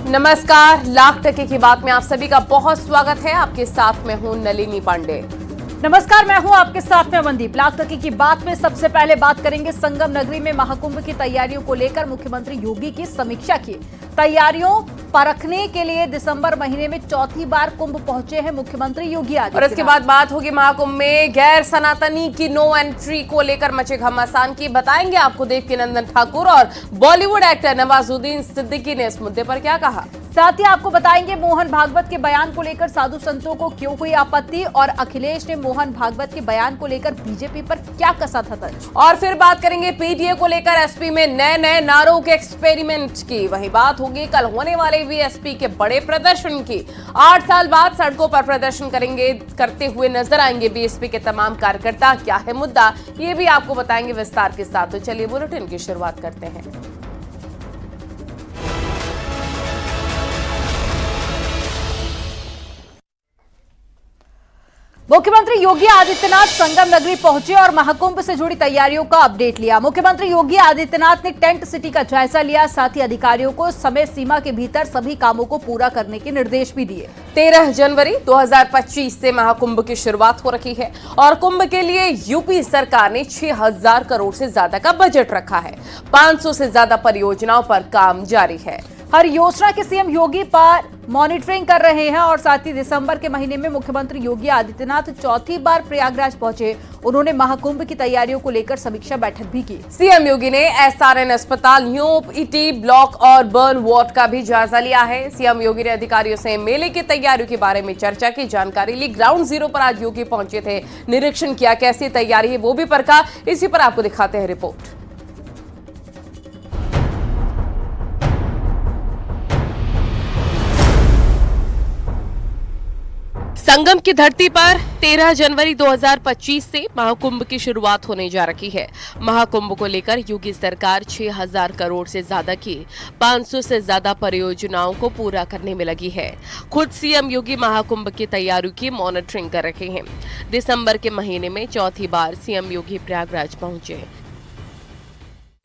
नमस्कार, लाख टके की बात में आप सभी का बहुत स्वागत है। आपके साथ में हूं नलिनी पांडे। नमस्कार, मैं हूं आपके साथ में मनदीप। लाख टके की बात में सबसे पहले बात करेंगे संगम नगरी में महाकुंभ की तैयारियों को लेकर मुख्यमंत्री योगी की समीक्षा की। तैयारियों परखने के लिए दिसंबर महीने में चौथी बार कुंभ पहुंचे हैं मुख्यमंत्री योगी आदित्यनाथ। और इसके बाद बात होगी महाकुंभ में गैर सनातनी की नो एंट्री को लेकर मचे घमासान की। बताएंगे आपको देवकी नंदन ठाकुर और बॉलीवुड एक्टर नवाजुद्दीन सिद्दीकी ने इस मुद्दे पर क्या कहा। साथ ही आपको बताएंगे मोहन भागवत के बयान को लेकर साधु संतों को क्यों हुई आपत्ति और अखिलेश ने मोहन भागवत के बयान को लेकर बीजेपी पर क्या कसा था तंज। और फिर बात करेंगे पीटीए को लेकर एसपी में नए नए नारों के एक्सपेरिमेंट की। वहीं बात होगी कल होने वाले वीएसपी के बड़े प्रदर्शन की। 8 साल बाद सड़कों पर प्रदर्शन करते हुए नजर आएंगे बीएसपी के तमाम कार्यकर्ता। क्या है मुद्दा, ये भी आपको बताएंगे विस्तार के साथ। तो चलिए बुलेटिन की शुरुआत करते हैं। मुख्यमंत्री योगी आदित्यनाथ संगम नगरी पहुंचे और महाकुंभ से जुड़ी तैयारियों का अपडेट लिया। मुख्यमंत्री योगी आदित्यनाथ ने टेंट सिटी का जायजा लिया। साथ ही अधिकारियों को समय सीमा के भीतर सभी कामों को पूरा करने के निर्देश भी दिए। 13 जनवरी 2025 से महाकुंभ की शुरुआत हो रही है और कुंभ के लिए यूपी सरकार ने 6000 करोड़ से ज्यादा का बजट रखा है। 500 से ज्यादा परियोजनाओं पर काम जारी है। हर योजना के सीएम योगी पर मॉनिटरिंग कर रहे हैं और साथ ही दिसंबर के महीने में मुख्यमंत्री योगी आदित्यनाथ चौथी बार प्रयागराज पहुंचे। उन्होंने महाकुंभ की तैयारियों को लेकर समीक्षा बैठक भी की। सीएम योगी ने एसआरएन अस्पताल, यूपीटी ब्लॉक और बर्न वार्ड का भी जायजा लिया है। सीएम योगी ने अधिकारियों से मेले की तैयारियों के बारे में चर्चा की, जानकारी ली। ग्राउंड जीरो पर आज योगी पहुंचे थे, निरीक्षण किया, कैसी तैयारी है वो भी परखा। इसी पर आपको दिखाते हैं रिपोर्ट। संगम की धरती पर 13 जनवरी 2025 से महाकुंभ की शुरुआत होने जा रही है। महाकुंभ को लेकर योगी सरकार 6000 करोड़ से ज्यादा की 500 से ज्यादा परियोजनाओं को पूरा करने में लगी है। खुद सीएम योगी महाकुंभ की तैयारियों की मॉनिटरिंग कर रहे हैं। दिसंबर के महीने में चौथी बार सीएम योगी प्रयागराज पहुंचे।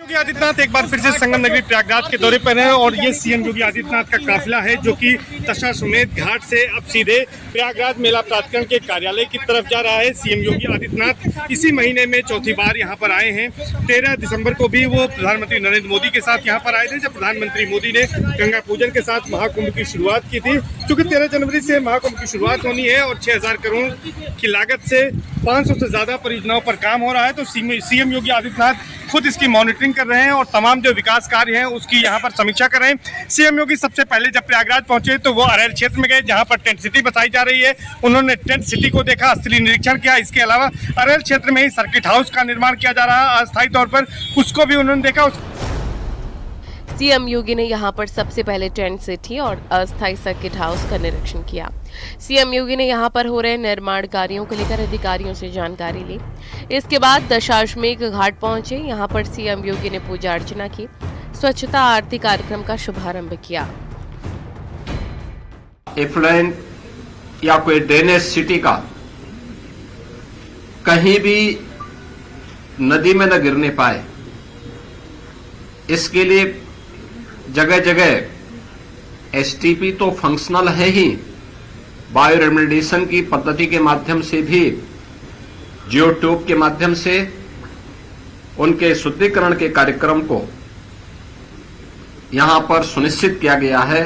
योगी आदित्यनाथ एक बार फिर से संगम नगरी प्रयागराज के दौरे पर हैं और ये सीएम योगी आदित्यनाथ का काफिला है जो कि दशाश्वमेध घाट से अब सीधे प्रयागराज मेला प्राधिकरण के कार्यालय की तरफ जा रहा है। सीएम योगी आदित्यनाथ इसी महीने में चौथी बार यहाँ पर आए हैं। 13 दिसंबर को भी वो प्रधानमंत्री नरेंद्र मोदी के साथ यहाँ पर आए थे, जब प्रधानमंत्री मोदी ने गंगा पूजन के साथ महाकुंभ की शुरुआत की थी। क्योंकि 13 जनवरी से महाकुंभ की शुरुआत होनी है और 6000 करोड़ की लागत से 500 से ज्यादा परियोजनाओं पर काम हो रहा है। तो सीएम योगी आदित्यनाथ खुद इसकी मॉनिटरिंग कर रहे हैं और तमाम जो विकास कार्य हैं उसकी यहाँ पर समीक्षा कर रहे हैं। सीएम योगी सबसे पहले जब प्रयागराज पहुंचे तो वो अरेल क्षेत्र में गए जहाँ पर टेंट सिटी बताई जा रही है। उन्होंने टेंट सिटी को देखा, स्थलीय निरीक्षण किया। इसके अलावा अरेल क्षेत्र में ही सर्किट हाउस का निर्माण किया जा रहा है अस्थायी तौर पर, उसको भी उन्होंने देखा। सीएम योगी ने यहां पर सबसे पहले टेंट सिटी और अस्थायी सर्किट हाउस का निरीक्षण किया। सीएम योगी ने यहां पर हो रहे निर्माण कार्यों को लेकर अधिकारियों से जानकारी ली। इसके बाद दशाश्वमेध घाट पहुंचे। यहां पर सीएम योगी ने पूजा अर्चना की, स्वच्छता आरती कार्यक्रम का शुभारंभ किया। एफ्लुएंट या कोई ड्रेनेज सिटी का कहीं भी नदी में न गिरने पाए, इसके लिए जगह जगह एसटीपी तो फंक्शनल है ही, बायो रेमेडिएशन की पद्धति के माध्यम से भी, जियो ट्यूब के माध्यम से उनके शुद्धिकरण के कार्यक्रम को यहां पर सुनिश्चित किया गया है।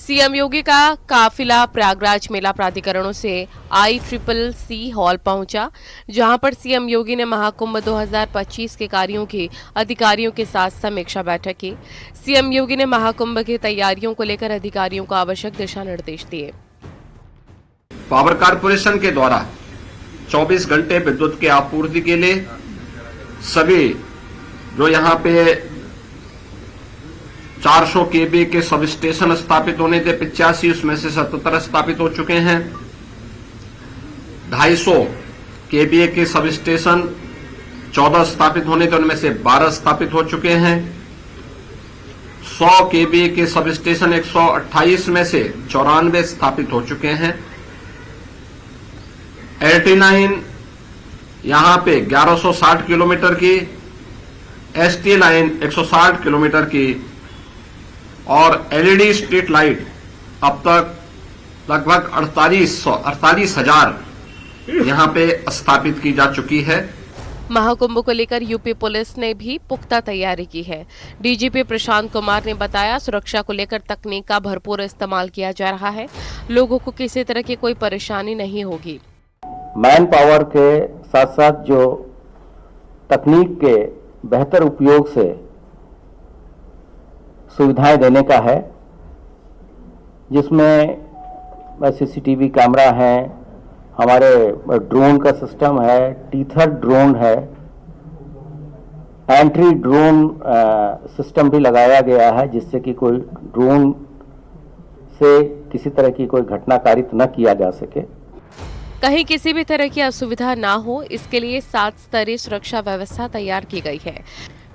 सीएम योगी का काफिला प्रयागराज मेला प्राधिकरणों से ICCC हॉल पहुंचा, जहां पर सीएम योगी ने महाकुंभ 2025 के कार्यों की अधिकारियों के साथ समीक्षा बैठक की। सीएम योगी ने महाकुंभ की तैयारियों को लेकर अधिकारियों को आवश्यक दिशा निर्देश दिए। पावर कारपोरेशन के द्वारा 24 घंटे विद्युत की आपूर्ति के लिए सभी जो यहाँ पे 400 केवी के सब स्टेशन स्थापित होने थे 85, उसमें से 77 स्थापित हो चुके हैं। 250 केवी के सब स्टेशन 14 स्थापित होने थे, उनमें से 12 स्थापित हो चुके हैं। 100 केवी के सब स्टेशन 128 में से 94 स्थापित हो चुके हैं। 89 यहां पे 1160 किलोमीटर की, ST लाइन 160 किलोमीटर की और एलईडी स्ट्रीट लाइट अब तक लगभग 48,000 यहां पे स्थापित की जा चुकी है। महाकुंभ को लेकर यूपी पुलिस ने भी पुख्ता तैयारी की है। डीजीपी प्रशांत कुमार ने बताया, सुरक्षा को लेकर तकनीक का भरपूर इस्तेमाल किया जा रहा है, लोगों को किसी तरह की कोई परेशानी नहीं होगी। मैन पावर के साथ साथ जो तकनीक के बेहतर उपयोग से सुविधाएं देने का है, जिसमें सीसीटीवी कैमरा है, हमारे ड्रोन का सिस्टम है, टीथर ड्रोन है, एंट्री ड्रोन सिस्टम भी लगाया गया है, जिससे कि कोई ड्रोन से किसी तरह की कोई घटना कारित न किया जा सके। कहीं किसी भी तरह की असुविधा ना हो, इसके लिए 7 स्तरीय सुरक्षा व्यवस्था तैयार की गई है।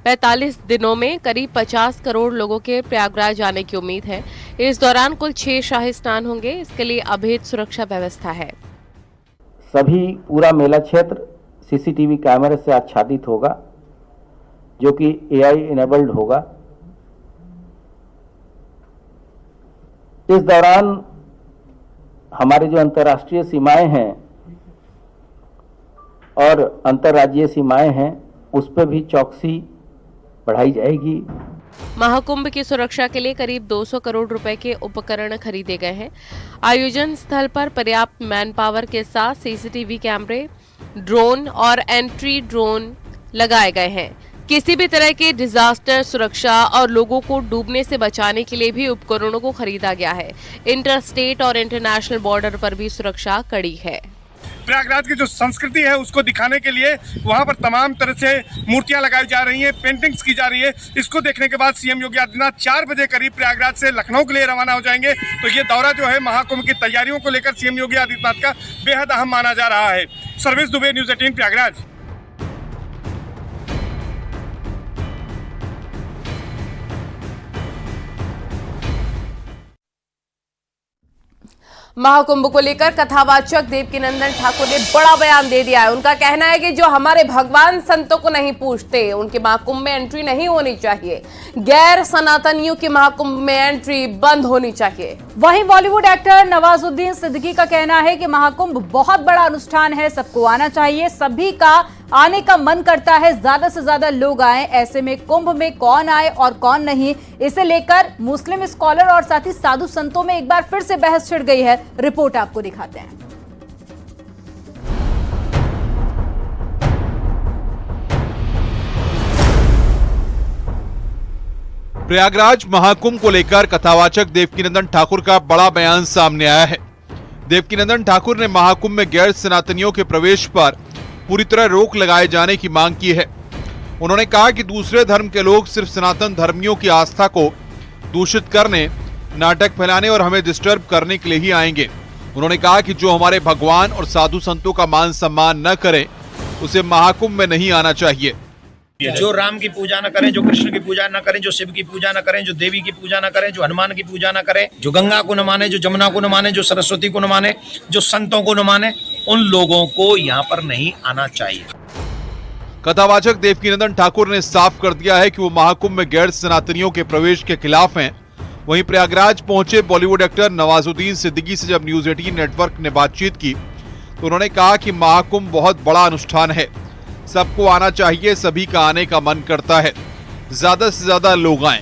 45 दिनों में करीब 50 करोड़ लोगों के प्रयागराज आने की उम्मीद है। इस दौरान कुल 6 शाही स्नान होंगे, इसके लिए अभेद सुरक्षा व्यवस्था है। सभी पूरा मेला क्षेत्र सीसीटीवी कैमरे से आच्छादित होगा, जो कि एआई इनेबल्ड होगा। इस दौरान हमारे जो अंतर्राष्ट्रीय सीमाएं हैं और अंतर्राज्यीय सीमाएं हैं, उस पर भी चौकसी बढ़ाई जाएगी। महाकुंभ की सुरक्षा के लिए करीब 200 करोड़ रुपए के उपकरण खरीदे गए हैं। आयोजन स्थल पर पर्याप्त मैन पावर के साथ सीसीटीवी कैमरे, ड्रोन और एंट्री ड्रोन लगाए गए हैं। किसी भी तरह के डिजास्टर सुरक्षा और लोगों को डूबने से बचाने के लिए भी उपकरणों को खरीदा गया है। इंटर स्टेट और इंटरनेशनल बॉर्डर पर भी सुरक्षा कड़ी है। प्रयागराज की जो संस्कृति है उसको दिखाने के लिए वहां पर तमाम तरह से मूर्तियां लगाई जा रही हैं, पेंटिंग्स की जा रही है। इसको देखने के बाद सीएम योगी आदित्यनाथ 4 बजे करीब प्रयागराज से लखनऊ के लिए रवाना हो जाएंगे। तो ये दौरा जो है महाकुंभ की तैयारियों को लेकर सीएम योगी आदित्यनाथ का बेहद अहम माना जा रहा है। सर्वेश दुबे, न्यूज़ 18 प्रयागराज। महाकुंभ को लेकर कथावाचक देवकीनंदन ठाकुर ने बड़ा बयान दे दिया है। उनका कहना है कि जो हमारे भगवान संतों को नहीं पूछते, उनके महाकुंभ में एंट्री नहीं होनी चाहिए। गैर सनातनियों के महाकुंभ में एंट्री बंद होनी चाहिए। वहीं बॉलीवुड एक्टर नवाजुद्दीन सिद्दीकी का कहना है कि महाकुंभ बहुत बड़ा अनुष्ठान है, सबको आना चाहिए, सभी का आने का मन करता है, ज्यादा से ज्यादा लोग आए। ऐसे में कुंभ में कौन आए और कौन नहीं, इसे लेकर मुस्लिम स्कॉलर और साथ ही साधु संतों में एक बार फिर से बहस छिड़ गई है। रिपोर्ट आपको दिखाते हैं। प्रयागराज महाकुंभ को लेकर कथावाचक देवकीनंदन ठाकुर का बड़ा बयान सामने आया है। देवकीनंदन ठाकुर ने महाकुंभ में गैर सनातनियों के प्रवेश पर पूरी तरह रोक लगाए जाने की मांग की है। उन्होंने कहा कि दूसरे धर्म के लोग सिर्फ सनातन धर्मियों की आस्था को दूषित करने, नाटक फैलाने और हमें डिस्टर्ब करने के लिए ही आएंगे। उन्होंने कहा कि जो हमारे भगवान और साधु संतों का मान सम्मान न करे, उसे महाकुंभ में नहीं आना चाहिए। जो राम की पूजा न करें, जो कृष्ण की पूजा न करें, जो शिव की पूजा न करें, जो देवी की पूजा न करें, जो हनुमान की पूजा न करें, जो गंगा को न माने, जो जमुना को न माने, जो सरस्वती को न माने, जो संतों को न माने, उन लोगों को यहाँ पर नहीं आना चाहिए। कथावाचक देवकीनंदन ठाकुर ने साफ कर दिया है कि वो महाकुंभ में गैर सनातनियों के प्रवेश के खिलाफ हैं। वहीं प्रयागराज पहुंचे बॉलीवुड एक्टर नवाजुद्दीन सिद्दीकी से जब न्यूज़ 18 नेटवर्क ने बातचीत की तो उन्होंने कहा कि महाकुंभ बहुत बड़ा अनुष्ठान है, सबको आना चाहिए, सभी का आने का मन करता है, ज्यादा से ज्यादा लोग आएं।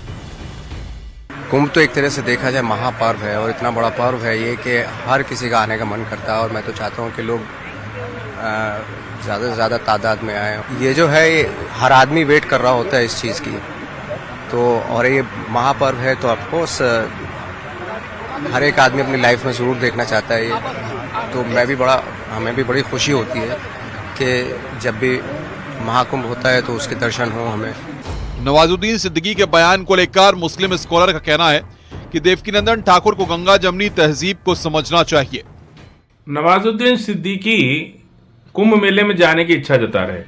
कुंभ तो एक तरह से देखा जाए महापर्व है और इतना बड़ा पर्व है ये कि हर किसी का आने का मन करता है और मैं तो चाहता हूँ कि लोग ज़्यादा से ज़्यादा तादाद में आए। ये जो है ये हर आदमी वेट कर रहा होता है इस चीज़ की, तो और ये महापर्व है तो ऑफकोर्स हर एक आदमी अपनी लाइफ में ज़रूर देखना चाहता है ये। तो हमें भी बड़ी खुशी होती है कि जब भी महाकुंभ होता है तो उसके दर्शन हो हमें। नवाजुद्दीन सिद्दीकी के बयान को लेकर मुस्लिम स्कॉलर का कहना है कि देवकीनंदन ठाकुर को गंगा जमनी तहजीब को समझना चाहिए। नवाजुद्दीन सिद्दीकी कुंभ मेले में जाने की इच्छा जता रहे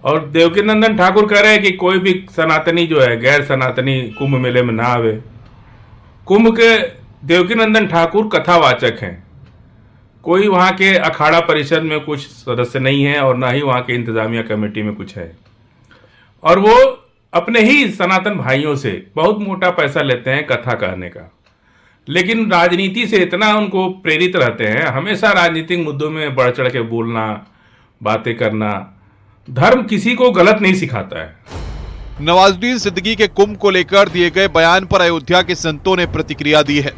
और देवकीनंदन ठाकुर कह रहे हैं कि कोई भी सनातनी जो है गैर सनातनी कुंभ मेले में ना आवे। कुंभ के देवकीनंदन ठाकुर कथावाचक हैं, कोई वहाँ के अखाड़ा परिषद में कुछ सदस्य नहीं है और ना ही वहाँ के इंतजामिया कमेटी में कुछ है, और वो अपने ही सनातन भाइयों से बहुत मोटा पैसा लेते हैं कथा कहने का, लेकिन राजनीति से इतना उनको प्रेरित रहते हैं, हमेशा राजनीतिक मुद्दों में बढ़ चढ़ के बोलना, बातें करना। धर्म किसी को गलत नहीं सिखाता है। नवाजुद्दीन सिद्दीकी के कुंभ को लेकर दिए गए बयान पर अयोध्या के संतों ने प्रतिक्रिया दी है।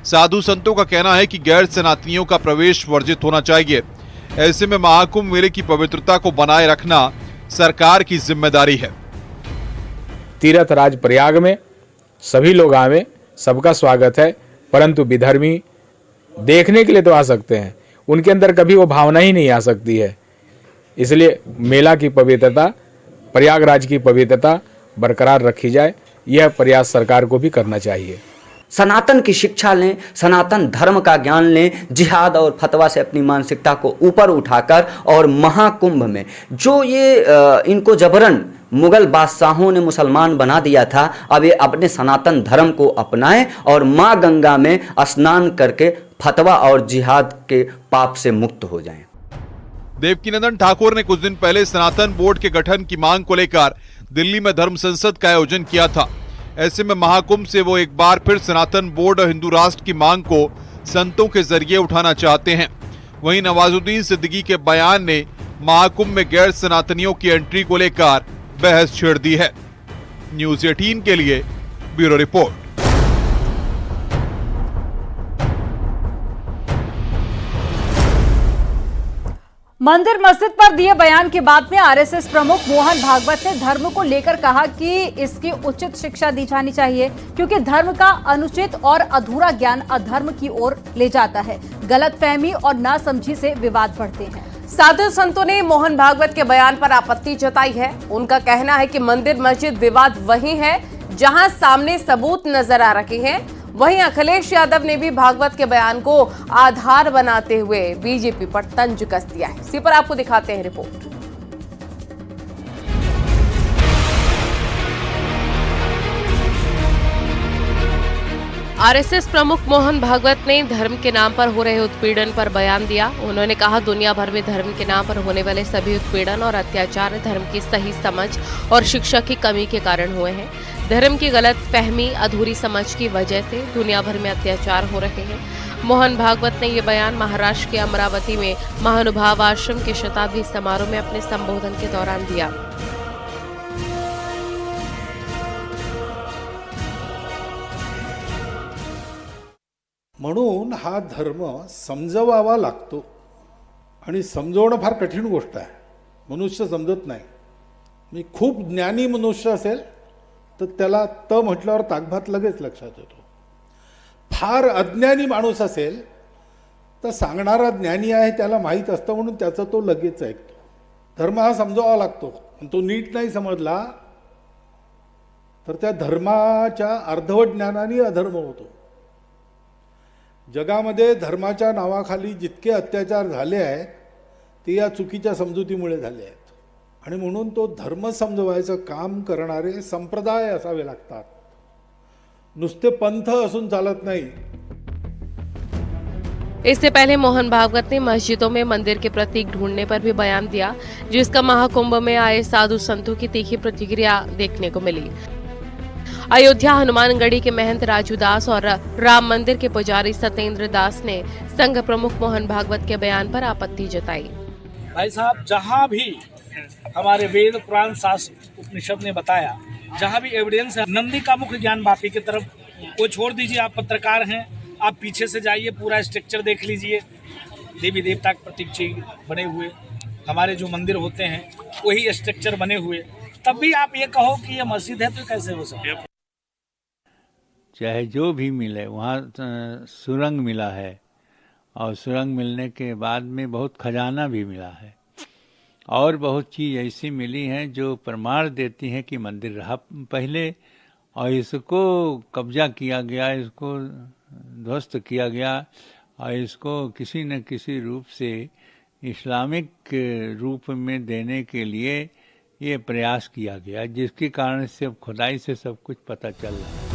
साधु संतों का कहना है कि गैर सनातनियों का प्रवेश वर्जित होना चाहिए। ऐसे में महाकुंभ मेले की पवित्रता को बनाए रखना सरकार की जिम्मेदारी है। तीर्थ राज प्रयाग में सभी लोग आवे, सबका स्वागत है, परंतु विधर्मी देखने के लिए तो आ सकते हैं, उनके अंदर कभी वो भावना ही नहीं आ सकती है। इसलिए मेला की पवित्रता, प्रयागराज की पवित्रता बरकरार रखी जाए, यह प्रयास सरकार को भी करना चाहिए। सनातन की शिक्षा लें, सनातन धर्म का ज्ञान लें, जिहाद और फतवा से अपनी मानसिकता को ऊपर उठाकर और महाकुंभ में जो ये इनको जबरन मुगल बादशाहों ने मुसलमान बना दिया था, अब ये अपने सनातन धर्म को अपनाएं और माँ गंगा में स्नान करके फतवा और जिहाद के पाप से मुक्त हो जाएं। देवकीनंदन ठाकुर ने कुछ दिन पहले सनातन बोर्ड के गठन की मांग को लेकर दिल्ली में धर्म संसद का आयोजन किया था। ऐसे में महाकुंभ से वो एक बार फिर सनातन बोर्ड और हिंदू राष्ट्र की मांग को संतों के जरिए उठाना चाहते हैं। वहीं नवाजुद्दीन सिद्दीकी के बयान ने महाकुंभ में गैर सनातनियों की एंट्री को लेकर बहस छेड़ दी है। न्यूज़ 18 के लिए ब्यूरो रिपोर्ट। मंदिर मस्जिद पर दिए बयान के बाद में आरएसएस प्रमुख मोहन भागवत ने धर्म को लेकर कहा कि इसकी उचित शिक्षा दी जानी चाहिए, क्योंकि धर्म का अनुचित और अधूरा ज्ञान अधर्म की ओर ले जाता है। गलतफहमी और नासमझी से विवाद बढ़ते हैं। साधु संतों ने मोहन भागवत के बयान पर आपत्ति जताई है। उनका कहना है कि मंदिर मस्जिद विवाद वही है जहां सामने सबूत नजर आ रहे हैं। वहीं अखिलेश यादव ने भी भागवत के बयान को आधार बनाते हुए बीजेपी पर तंज कस दिया है। इसी पर आपको दिखाते हैं रिपोर्ट। आरएसएस प्रमुख मोहन भागवत ने धर्म के नाम पर हो रहे उत्पीड़न पर बयान दिया। उन्होंने कहा, दुनिया भर में धर्म के नाम पर होने वाले सभी उत्पीड़न और अत्याचार धर्म की सही समझ और शिक्षा की कमी के कारण हुए हैं। धर्म की गलत फहमी, अधूरी समझ की वजह से दुनिया भर में अत्याचार हो रहे हैं। मोहन भागवत ने ये बयान महाराष्ट्र के अमरावती में महानुभाव आश्रम के शताब्दी समारोह में अपने संबोधन के दौरान दिया। म्हणून हा धर्म समजवावा लागतो आणि समजवणं फार कठीण गोष्ट आहे। मनुष्य समजत नाही। मी खूप ज्ञानी मनुष्य असेल तर त्याला त म्हटल्यावर ताकभात लगेच लक्षात येतो। फार अज्ञानी माणूस असेल तर सांगणारा ज्ञानी आहे त्याला माहीत असतं म्हणून त्याचं तो लगेच ऐकतो। धर्म हा समजवावा लागतो आणि तो नीट नाही समजला तर त्या धर्माच्या अर्धवट ज्ञानाने अधर्म होतो। जगामध्ये धर्माच्या नावाखाली जितके अत्याचार झाले आहेत ते या चुकीच्या समजुतीमुळे झाले आहेत आणि म्हणून तो धर्म समजवायचं काम करणारे संप्रदाय असावे लागतात। नुसते पंथ असून चालत नाही। इससे पहले मोहन भागवत ने मस्जिदों में मंदिर के प्रतीक ढूंढने पर भी बयान दिया, जिसका महाकुंभ में आए साधु संतों की तीखी प्रतिक्रिया देखने को मिली। अयोध्या हनुमानगढ़ी के महंत राजू दास और राम मंदिर के पुजारी सत्येंद्र दास ने संघ प्रमुख मोहन भागवत के बयान पर आपत्ति जताई। भाई साहब, जहाँ भी हमारे वेद पुराण शास्त्र उपनिषद ने बताया, जहाँ भी एविडेंस है, नंदी का मुख्य ज्ञान वापी की तरफ वो छोड़ दीजिए। आप पत्रकार हैं, आप पीछे से जाइए, पूरा स्ट्रक्चर देख लीजिए। देवी देवता के प्रतीक चिन्ह बने हुए हमारे जो मंदिर होते हैं वही स्ट्रक्चर बने हुए, तब भी आप ये कहो कि ये मस्जिद है तो कैसे हो सकता है? चाहे जो भी मिले, वहाँ सुरंग मिला है और सुरंग मिलने के बाद में बहुत खजाना भी मिला है और बहुत चीज़ ऐसी मिली हैं जो प्रमाण देती हैं कि मंदिर रहा पहले और इसको कब्जा किया गया, इसको ध्वस्त किया गया और इसको किसी न किसी रूप से इस्लामिक रूप में देने के लिए ये प्रयास किया गया, जिसके कारण से अब खुदाई से सब कुछ पता चल रहा है।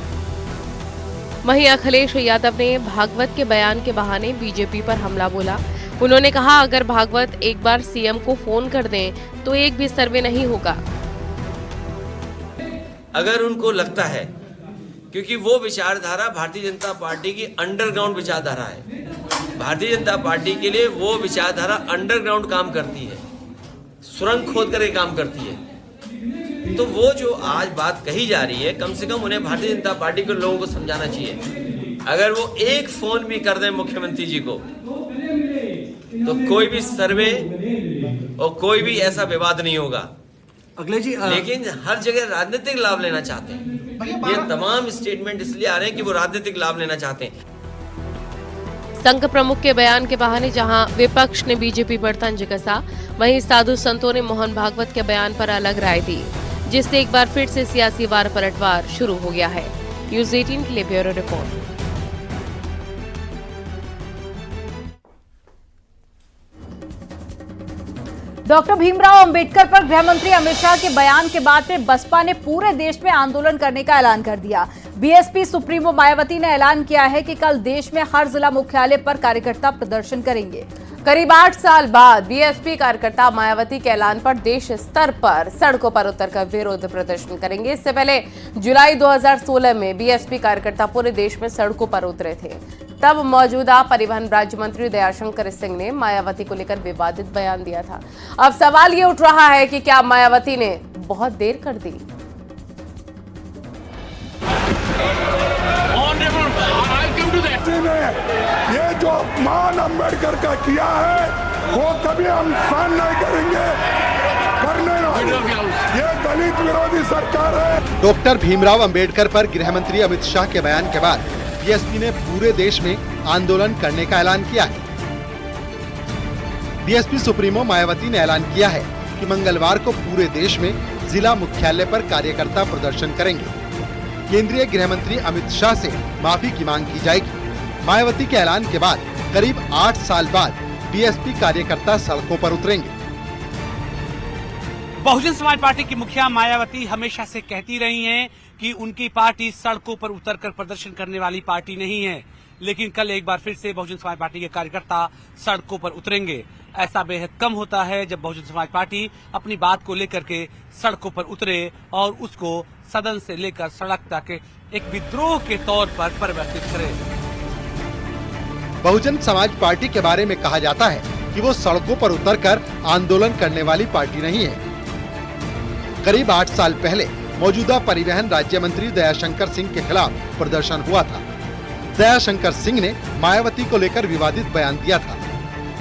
वहीं अखिलेश यादव ने भागवत के बयान के बहाने बीजेपी पर हमला बोला। उन्होंने कहा, अगर भागवत एक बार सीएम को फोन कर दें तो एक भी सर्वे नहीं होगा। अगर उनको लगता है, क्योंकि वो विचारधारा भारतीय जनता पार्टी की अंडरग्राउंड विचारधारा है। भारतीय जनता पार्टी के लिए वो विचारधारा अंडरग्राउंड काम करती है, सुरंग खोद करके काम करती है। तो वो जो आज बात कही जा रही है, कम से कम उन्हें भारतीय जनता पार्टी के लोगों को समझाना चाहिए। अगर वो एक फोन भी कर दें मुख्यमंत्री जी को, तो कोई भी सर्वे और कोई भी ऐसा विवाद नहीं होगा। अगले जी लेकिन हर जगह राजनीतिक लाभ लेना चाहते हैं। ये तमाम स्टेटमेंट इसलिए आ रहे हैं कि वो राजनीतिक लाभ लेना चाहते हैं। संघ प्रमुख के बयान के बहाने जहां विपक्ष ने बीजेपी पर तंज कसा, वहीं साधु संतों ने मोहन भागवत के बयान पर अलग राय दी, जिससे एक बार फिर से सियासी वार पलटवार शुरू हो गया है। न्यूज़ 18 के लिए bureau report. Doctor Bhimrao Ambedkar पर गृह मंत्री अमित शाह के बयान के बाद में बसपा ने पूरे देश में आंदोलन करने का ऐलान कर दिया। बीएसपी सुप्रीमो मायावती ने ऐलान किया है कि कल देश में हर जिला मुख्यालय पर कार्यकर्ता प्रदर्शन करेंगे। करीब 8 साल बाद बीएसपी कार्यकर्ता मायावती के ऐलान पर देश स्तर पर सड़कों पर उतरकर विरोध प्रदर्शन करेंगे। इससे पहले जुलाई 2016 में बीएसपी कार्यकर्ता पूरे देश में सड़कों पर उतरे थे। तब मौजूदा परिवहन राज्य मंत्री दयाशंकर सिंह ने मायावती को लेकर विवादित बयान दिया था। अब सवाल ये उठ रहा है कि क्या मायावती ने बहुत देर कर दी? ये जो अपमान अंबेडकर का किया है वो कभी हम सहन नहीं करेंगे, करने नहीं। ये दलित विरोधी सरकार है। डॉक्टर भीमराव अंबेडकर पर गृह मंत्री अमित शाह के बयान के बाद बीएसपी ने पूरे देश में आंदोलन करने का ऐलान किया है। बीएसपी सुप्रीमो मायावती ने ऐलान किया है कि मंगलवार को पूरे देश में जिला मुख्यालय पर कार्यकर्ता प्रदर्शन करेंगे। केंद्रीय गृह मंत्री अमित शाह से माफी की मांग की जाएगी। मायावती के ऐलान के बाद करीब 8 साल बाद बीएसपी कार्यकर्ता सड़कों पर उतरेंगे। बहुजन समाज पार्टी की मुखिया मायावती हमेशा से कहती रही हैं कि उनकी पार्टी सड़कों पर उतरकर प्रदर्शन करने वाली पार्टी नहीं है, लेकिन कल एक बार फिर से बहुजन समाज पार्टी के कार्यकर्ता सड़कों पर उतरेंगे। ऐसा बेहद कम होता है जब बहुजन समाज पार्टी अपनी बात को लेकर के सड़कों पर उतरे और उसको सदन से लेकर सड़क तक एक विद्रोह के तौर पर परिवर्तित करे। बहुजन समाज पार्टी के बारे में कहा जाता है कि वो सड़कों पर उतरकर आंदोलन करने वाली पार्टी नहीं है। करीब 8 साल पहले मौजूदा परिवहन राज्य मंत्री दयाशंकर सिंह के खिलाफ प्रदर्शन हुआ था। दयाशंकर सिंह ने मायावती को लेकर विवादित बयान दिया था।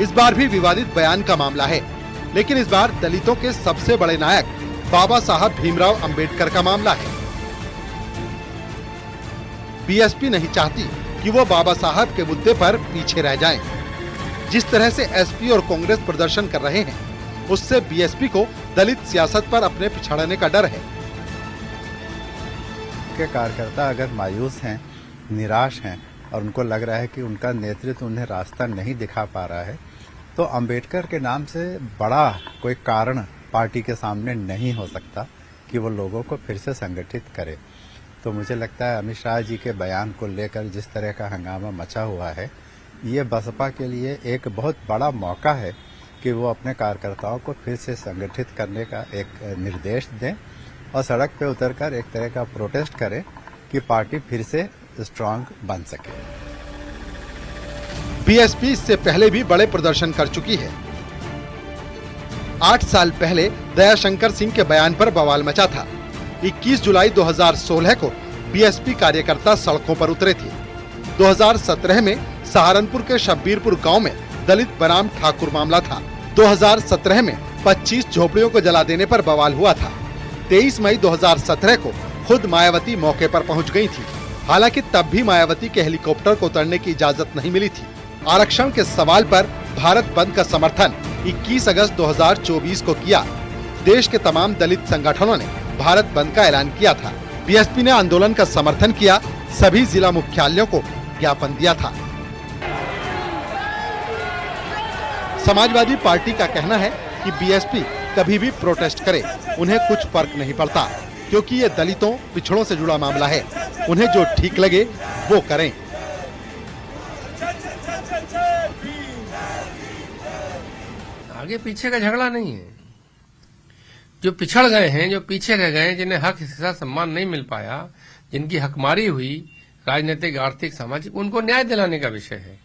इस बार भी विवादित बयान का मामला है, लेकिन इस बार दलितों के सबसे बड़े नायक बाबा साहब भीमराव अंबेडकर का मामला है। बीएसपी नहीं चाहती कि वो बाबा साहब के मुद्दे पर पीछे रह जाएं। जिस तरह से एसपी और कांग्रेस प्रदर्शन कर रहे हैं, उससे बीएसपी को दलित सियासत पर अपने पिछड़ने का डर है। के कार्यकर्ता अगर मायूस हैं, निराश हैं और उनको लग रहा है कि उनका नेतृत्व उन्हें रास्ता नहीं दिखा पा रहा है, तो अंबेडकर के नाम से बड़ा कोई कारण पार्टी के सामने नहीं हो सकता कि वो लोगों को फिर से संगठित करे। तो मुझे लगता है अमित शाह जी के बयान को लेकर जिस तरह का हंगामा मचा हुआ है, ये बसपा के लिए एक बहुत बड़ा मौका है कि वो अपने कार्यकर्ताओं को फिर से संगठित करने का एक निर्देश दें और सड़क पे उतरकर एक तरह का प्रोटेस्ट करें कि पार्टी फिर से स्ट्रांग बन सके। बीएसपी इससे पहले भी बड़े प्रदर्शन कर चुकी है। 8 साल पहले दयाशंकर सिंह के बयान पर बवाल मचा था। 21 जुलाई 2016 को बीएसपी कार्यकर्ता सड़कों पर उतरे थे। 2017 में सहारनपुर के शब्बीरपुर गांव में दलित बनाम ठाकुर मामला था। 2017 में 25 झोपड़ियों को जला देने पर बवाल हुआ था। 23 मई 2017 को खुद मायावती मौके पर पहुंच गई थी। हालांकि तब भी मायावती के हेलीकॉप्टर को उतरने की इजाजत नहीं मिली थी। आरक्षण के सवाल पर भारत बंद का समर्थन 21 अगस्त 2024 को किया। देश के तमाम दलित संगठनों ने भारत बंद का ऐलान किया था। बीएसपी ने आंदोलन का समर्थन किया, सभी जिला मुख्यालयों को ज्ञापन दिया था। समाजवादी पार्टी का कहना है कि बीएसपी कभी भी प्रोटेस्ट करे, उन्हें कुछ फर्क नहीं पड़ता, क्योंकि ये दलितों पिछड़ों से जुड़ा मामला है। उन्हें जो ठीक लगे वो करें। आगे पीछे का झगड़ा नहीं है। जो पिछड़ गए हैं, जो पीछे रह गए हैं, जिन्हें हक हिस्सा सम्मान नहीं मिल पाया, जिनकी हकमारी हुई राजनीतिक, आर्थिक, सामाजिक, उनको न्याय दिलाने का विषय है।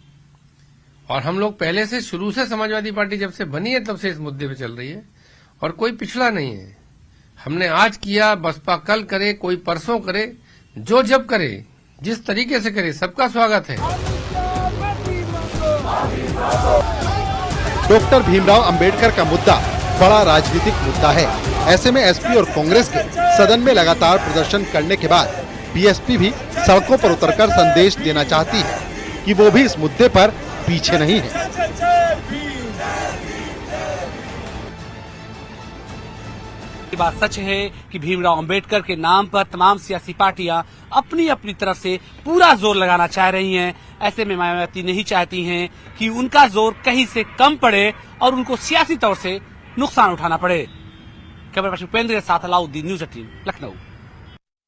और हम लोग पहले से, शुरू से समाजवादी पार्टी जब से बनी है तब से इस मुद्दे पे चल रही है और कोई पिछड़ा नहीं है। हमने आज किया, बसपा कल करे, कोई परसों करे, जो जब करे, जिस तरीके से करे, सबका स्वागत है। डॉक्टर भीमराव अंबेडकर का मुद्दा बड़ा राजनीतिक मुद्दा है। ऐसे में एसपी और कांग्रेस के सदन में लगातार प्रदर्शन करने के बाद बीएसपी भी सड़कों पर उतरकर संदेश देना चाहती है कि वो भी इस मुद्दे पर पीछे नहीं है। ये बात सच है कि भीमराव अंबेडकर के नाम पर तमाम सियासी पार्टियां अपनी अपनी तरफ से पूरा जोर लगाना चाह रही हैं। ऐसे में मायावती नहीं चाहती हैं कि उनका जोर कहीं से कम पड़े और उनको सियासी तौर से नुकसान उठाना पड़े। कैमरा पर्सन उपेंद्र के साथ अलाउद्दीन, न्यूज़ 18 लखनऊ।